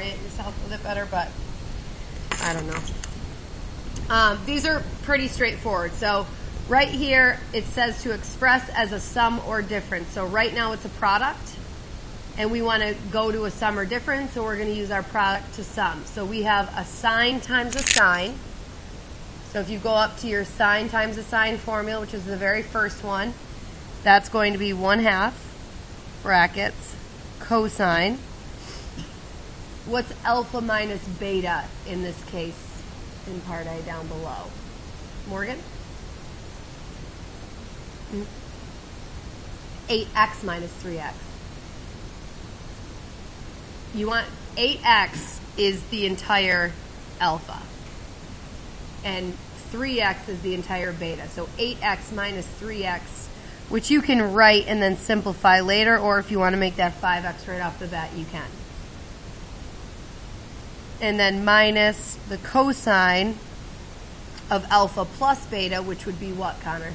orient yourself with it better, but I don't know. These are pretty straightforward. So right here, it says to express as a sum or difference. So right now it's a product, and we want to go to a sum or difference, so we're going to use our product to sum. So we have a sine times a sine. So if you go up to your sine times a sine formula, which is the very first one, that's going to be 1/2 brackets cosine. What's alpha minus beta in this case in part A down below? Morgan? 8x minus 3x. You want 8x is the entire alpha, and 3x is the entire beta. So 8x minus 3x, which you can write and then simplify later, or if you want to make that 5x right off the bat, you can. And then minus the cosine of alpha plus beta, which would be what, Connor?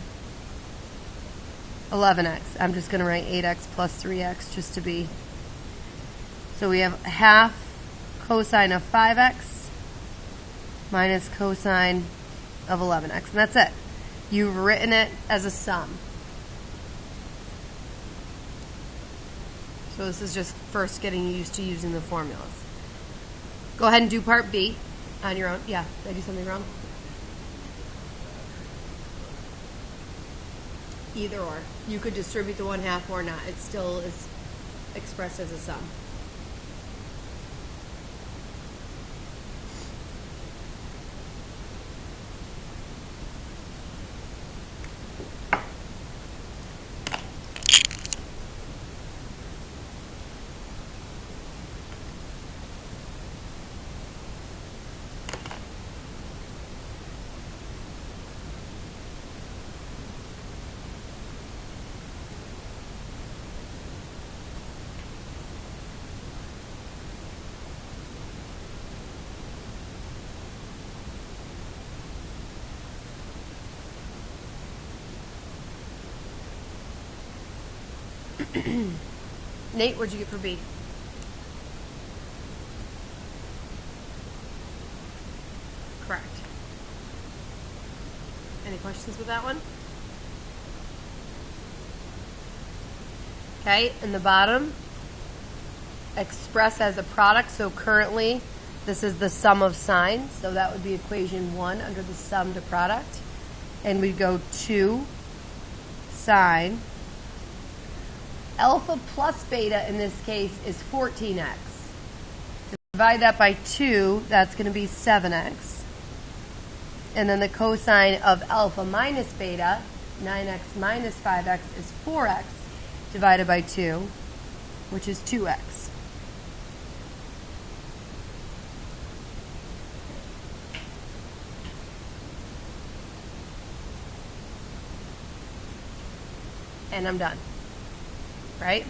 11x. I'm just going to write 8x plus 3x just to be. So we have half cosine of 5x minus cosine of 11x. And that's it. You've written it as a sum. So this is just first getting used to using the formulas. Go ahead and do part B on your own. Yeah, did I do something wrong? Either or. You could distribute the 1/2 or not. It still is expressed as a sum. Nate, what'd you get for B? Correct. Any questions with that one? Okay, in the bottom, express as a product. So currently, this is the sum of sines. So that would be equation 1 under the sum to product. And we go 2 sine. Alpha plus beta in this case is 14x. Divide that by 2, that's going to be 7x. And then the cosine of alpha minus beta, 9x minus 5x, is 4x divided by 2, which is 2x. And I'm done. Right?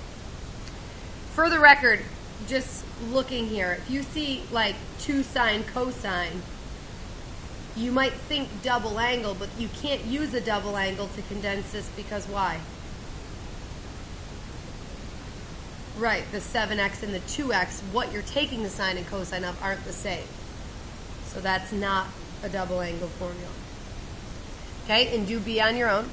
For the record, just looking here, if you see like 2 sine cosine, you might think double angle, but you can't use a double angle to condense this because why? Right, the 7x and the 2x, what you're taking the sine and cosine of aren't the same. So that's not a double angle formula. Okay, and do B on your own.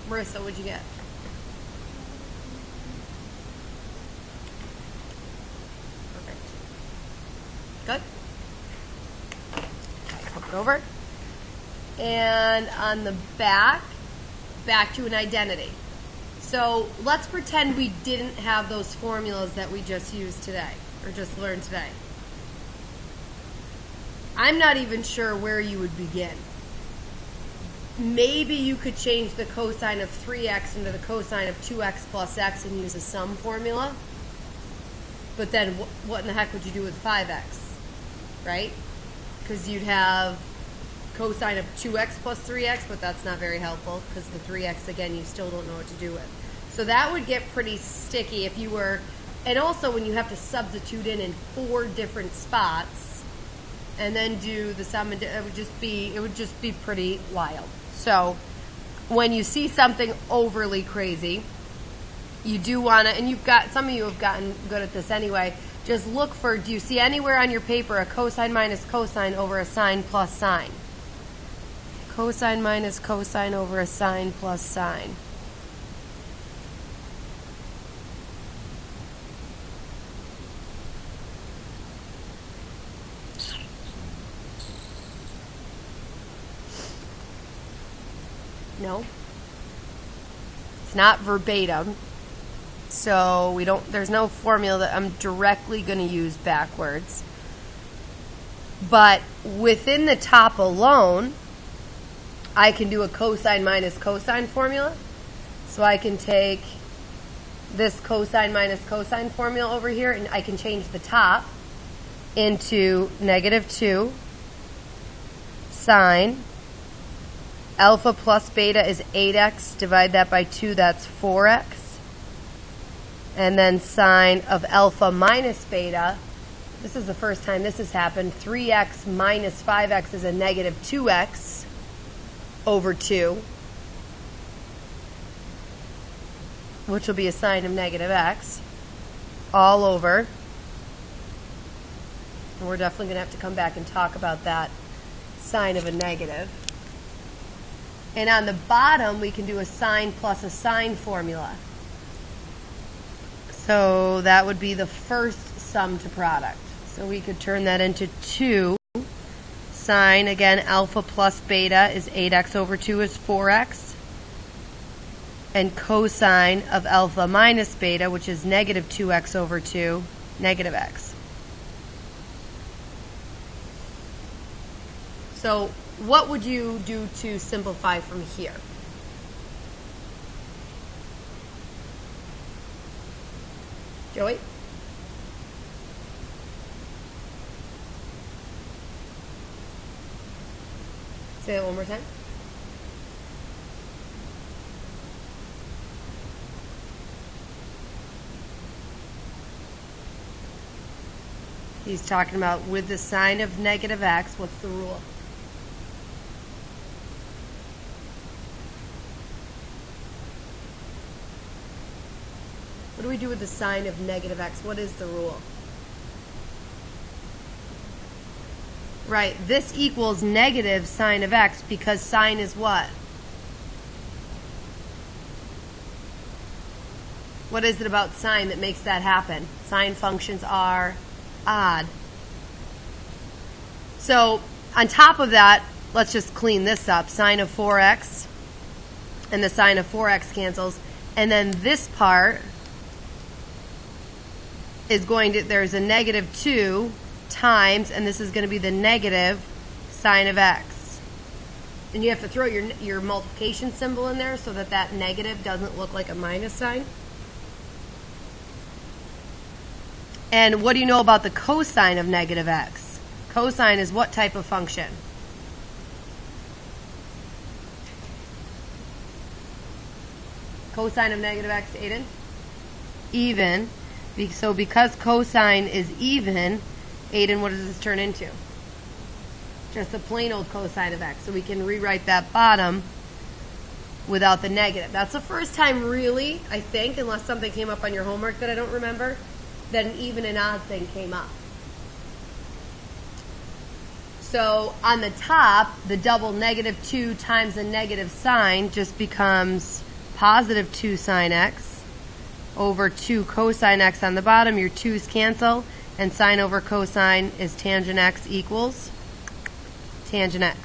Marissa, what'd you get? Perfect. Good. Flip it over. And on the back to an identity. So let's pretend we didn't have those formulas that we just used today, or just learned today. I'm not even sure where you would begin. Maybe you could change the cosine of 3x into the cosine of 2x plus x and use a sum formula. But then what in the heck would you do with 5x, right? Because you'd have cosine of 2x plus 3x, but that's not very helpful because the 3x, again, you still don't know what to do with. So that would get pretty sticky if you were, and also when you have to substitute in 4 different spots and then do the sum, it would just be pretty wild. So when you see something overly crazy, you do want to, and some of you have gotten good at this anyway, just look for, do you see anywhere on your paper a cosine minus cosine over a sine plus sine? Cosine minus cosine over a sine plus sine. No, it's not verbatim, so there's no formula that I'm directly going to use backwards. But within the top alone, I can do a cosine minus cosine formula. So I can take this cosine minus cosine formula over here, and I can change the top into -2 sine alpha plus beta is 8x. Divide that by 2, that's 4x. And then sine of alpha minus beta, this is the first time this has happened, 3x minus 5x is a -2x over 2, which will be a sine of -x, all over. And we're definitely going to have to come back and talk about that sine of a negative. And on the bottom, we can do a sine plus a sine formula. So that would be the first sum to product. So we could turn that into 2 sine, again, alpha plus beta is 8x over 2 is 4x. And cosine of alpha minus beta, which is -2x over 2, -x. So what would you do to simplify from here? Joey? Say that one more time. He's talking about with the sign of -x, what's the rule? What do we do with the sign of -x? What is the rule? Right, this equals negative sine of x because sine is what? What is it about sine that makes that happen? Sine functions are odd. So on top of that, let's just clean this up. Sine of 4x and the sine of 4x cancels. And then this part is going to, there's a -2 times, and this is going to be the negative sine of x. And you have to throw your multiplication symbol in there so that that negative doesn't look like a minus sign. And what do you know about the cosine of -x? Cosine is what type of function? Cosine of -x, Aiden? Even. So because cosine is even, Aiden, what does this turn into? Just a plain old cosine of x. So we can rewrite that bottom without the negative. That's the first time really, I think, unless something came up on your homework that I don't remember, that an even and odd thing came up. So on the top, the double -2 times the negative sign just becomes +2 sine x over 2 cosine x on the bottom. Your 2's cancel, and sine over cosine is tangent x equals tangent x.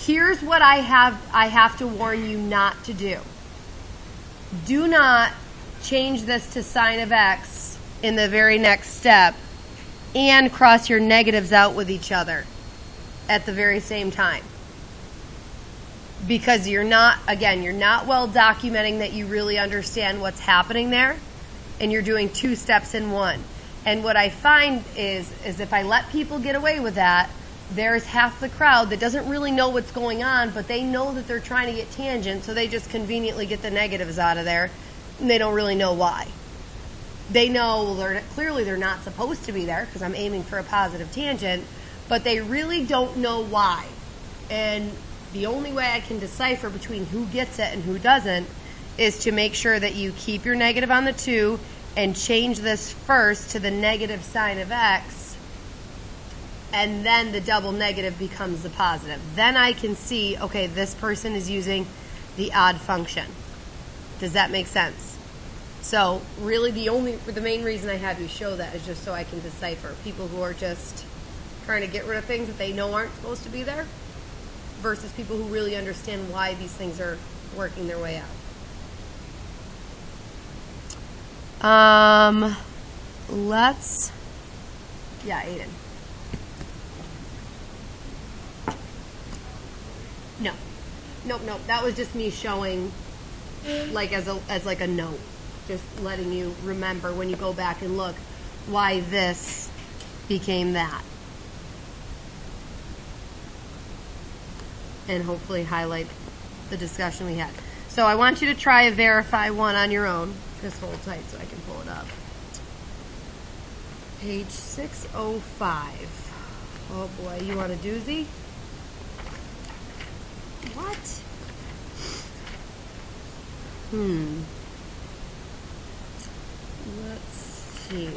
Here's what I have to warn you not to do. Do not change this to sine of x in the very next step and cross your negatives out with each other at the very same time. Because you're not well documenting that you really understand what's happening there, and you're doing two steps in one. And what I find is if I let people get away with that, there's half the crowd that doesn't really know what's going on, but they know that they're trying to get tangent, so they just conveniently get the negatives out of there, and they don't really know why. They know clearly they're not supposed to be there because I'm aiming for a positive tangent, but they really don't know why. And the only way I can decipher between who gets it and who doesn't is to make sure that you keep your negative on the 2 and change this first to the negative sine of x, and then the double negative becomes the positive. Then I can see, okay, this person is using the odd function. Does that make sense? So really the main reason I have you show that is just so I can decipher people who are just trying to get rid of things that they know aren't supposed to be there versus people who really understand why these things are working their way out. Aiden. Nope. That was just me showing, like as like a note, just letting you remember when you go back and look why this became that, and hopefully highlight the discussion we had. So I want you to try a verify one on your own. Just hold tight so I can pull it up. Page 605. Oh boy, you want a doozy? What? Let's see.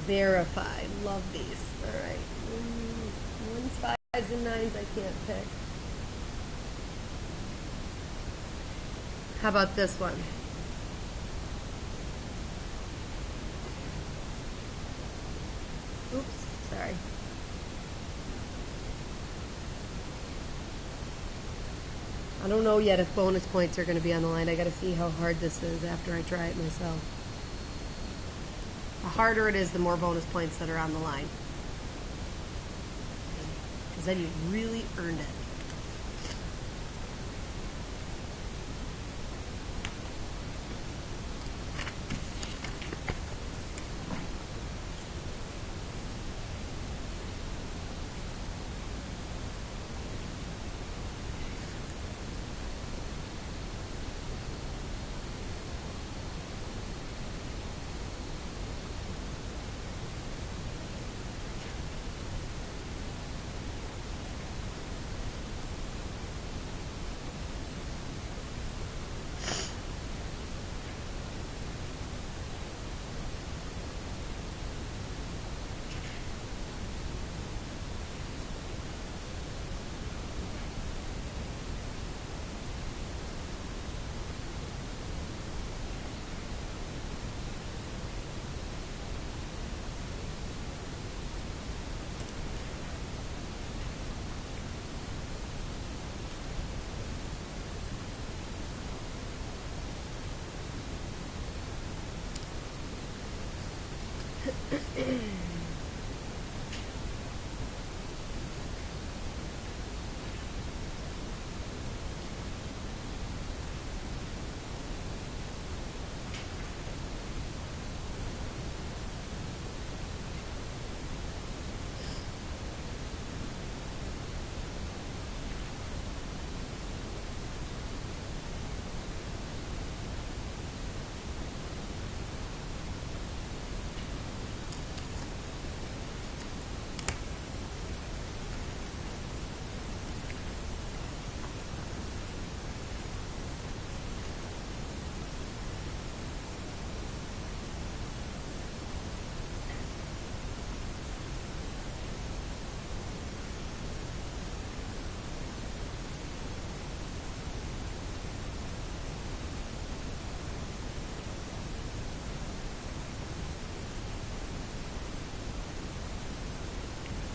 Verified. Love these. All right. Ones, fives, and nines I can't pick. How about this one? Oops, sorry. I don't know yet if bonus points are going to be on the line. I got to see how hard this is after I try it myself. The harder it is, the more bonus points that are on the line. Because then you really earned it.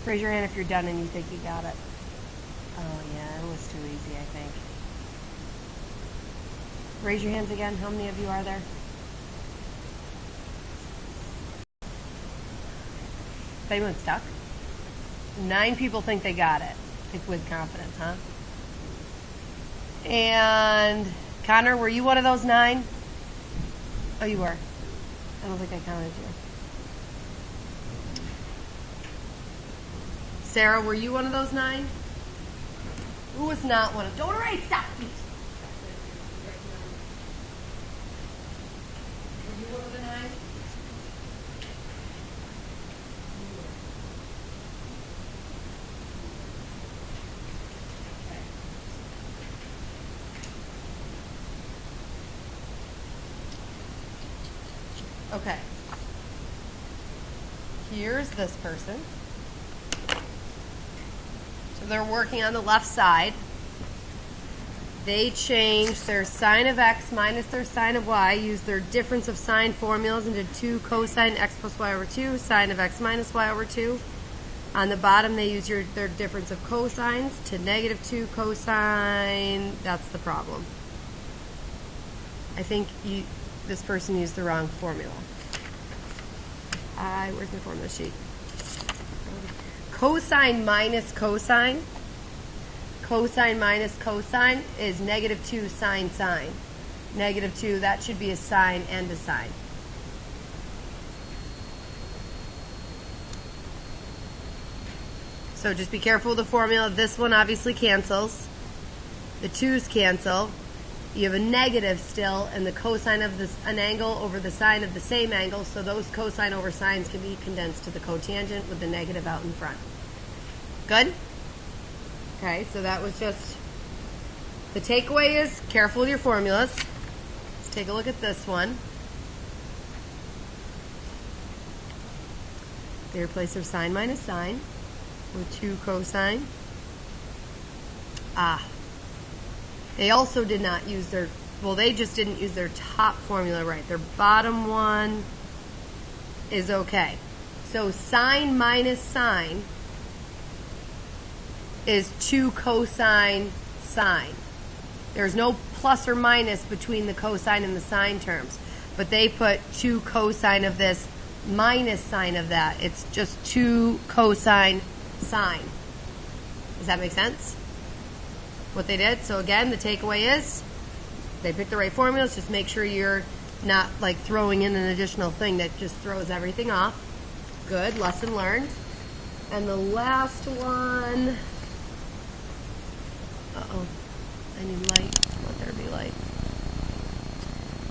Raise your hand if you're done and you think you got it. Oh yeah, it was too easy, I think. Raise your hands again. How many of you are there? Is anyone stuck? 9 people think they got it. With confidence, huh? And Connor, were you one of those 9? Oh, you were. I don't think I counted you. Sarah, were you one of those 9? Who was not one of? Don't erase. Stop. Were you one of the 9? Okay. Here's this person. So they're working on the left side. They change their sine of x minus their sine of y, use their difference of sign formulas into 2 cosine x plus y over 2, sine of x minus y over 2. On the bottom, they use their difference of cosines to negative 2 cosine. That's the problem. I think this person used the wrong formula. Where's my formula sheet? Cosine minus cosine. Cosine minus cosine is negative 2 sine sine. Negative 2, that should be a sine and a sine. So just be careful with the formula. This one obviously cancels. The 2's cancel. You have a negative still, and the cosine of an angle over the sine of the same angle, so those cosine over sines can be condensed to the cotangent with the negative out in front. Good? Okay, so that was just, the takeaway is careful with your formulas. Let's take a look at this one. They replace their sine minus sine with 2 cosine. They also did not use they just didn't use their top formula right. Their bottom one is okay. So sine minus sine is 2 cosine sine. There's no plus or minus between the cosine and the sine terms, but they put 2 cosine of this minus sine of that. It's just 2 cosine sine. Does that make sense? What they did. So again, the takeaway is they picked the right formulas. Just make sure you're not like throwing in an additional thing that just throws everything off. Good, lesson learned. And the last one, I need light. Let there be light.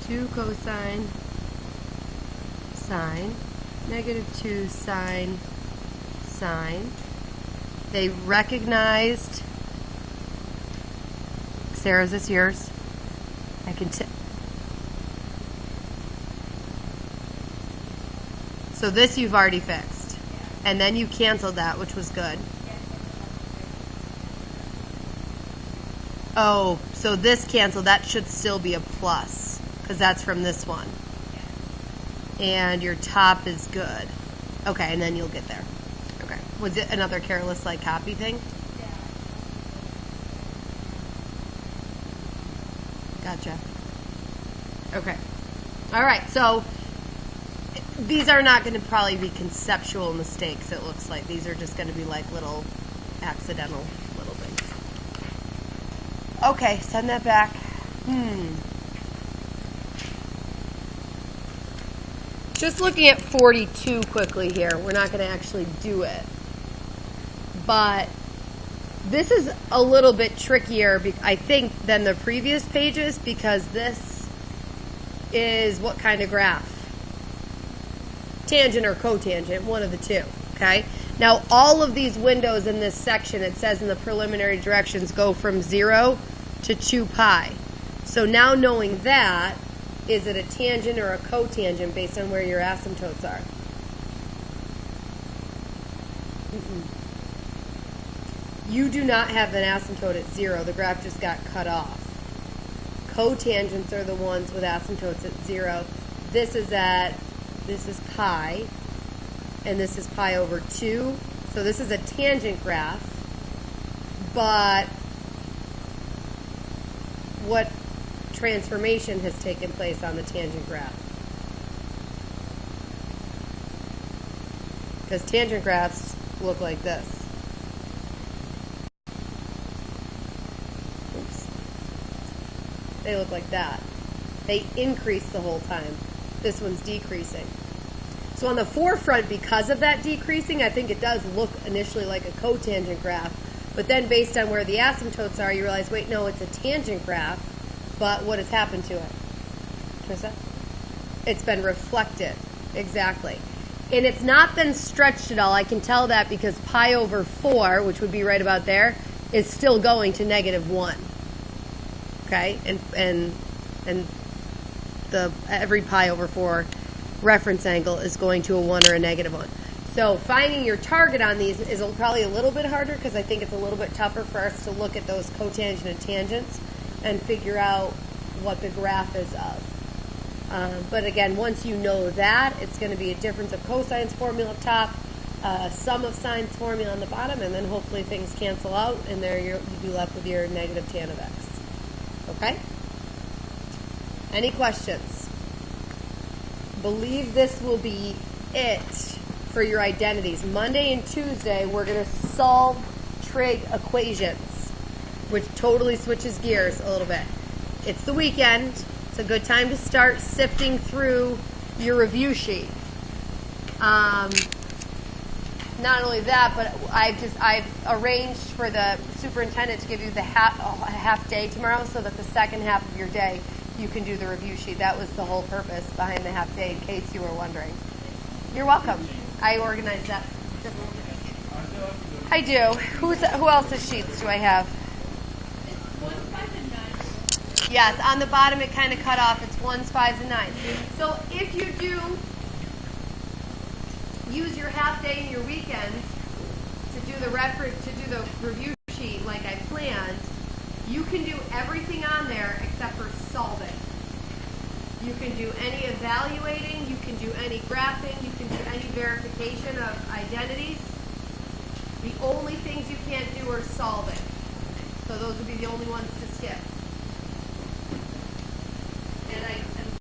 2 cosine sine, negative 2 sine sine. They recognized. Sarah, is this yours? I can so this you've already fixed. And then you canceled that, which was good. Oh, so this canceled. That should still be a plus, because that's from this one. And your top is good. Okay, and then you'll get there. Okay. Was it another careless like copy thing? Gotcha. Okay. All right. So these are not going to probably be conceptual mistakes, it looks like. These are just going to be like little accidental little things. Okay. Send that back. Just looking at 42 quickly here. We're not going to actually do it. But this is a little bit trickier, I think, than the previous pages, because this is what kind of graph? Tangent or cotangent, one of the two, okay? Now, all of these windows in this section, it says in the preliminary directions, go from 0 to 2 pi. So now knowing that, is it a tangent or a cotangent based on where your asymptotes are? You do not have an asymptote at 0. The graph just got cut off. Cotangents are the ones with asymptotes at 0. This is pi, and this is pi over 2. Does So this is a tangent graph, but what transformation has taken place on the tangent graph? Because tangent graphs look like this. Oops. They look like that. They increase the whole time. This one's decreasing. So on the forefront, because of that decreasing, I think it does look initially like a cotangent graph. But then based on where the asymptotes are, you realize, wait, no, it's a tangent graph. But what has happened to it? Trissa? It's been reflected. Exactly. And it's not been stretched at all. I can tell that because pi over 4, which would be right about there, is still going to -1. Okay? And the every pi over 4 reference angle is going to a 1 or a -1. So finding your target on these is probably a little bit harder because I think it's a little bit tougher for us to look at those cotangent and tangents and figure out what the graph is of. But again, once you know that, it's going to be a difference of cosine's formula up top, sum of sines formula on the bottom, and then hopefully things cancel out, and there you'll be left with your negative tan of x. Okay? Any questions? Believe this will be it for your identities. Monday and Tuesday, we're going to solve trig equations, which totally switches gears a little bit. It's the weekend. It's a good time to start sifting through your review sheet. Not only that, but I've arranged for the superintendent to give you the half day tomorrow so that the second half of your day you can do the review sheet. That was the whole purpose behind the half day, in case you were wondering. You're welcome. I organized that. I do. Who else's sheets do I have? Yes, on the bottom it kind of cut off. It's 1s, 5s, and 9s. So if you do use your half day and your weekend to do the review sheet like I planned, you can do everything on there except for solving. You can do any evaluating, you can do any graphing, you can do any verification of identities. The only things you can't do are solving. So those would be the only ones to skip.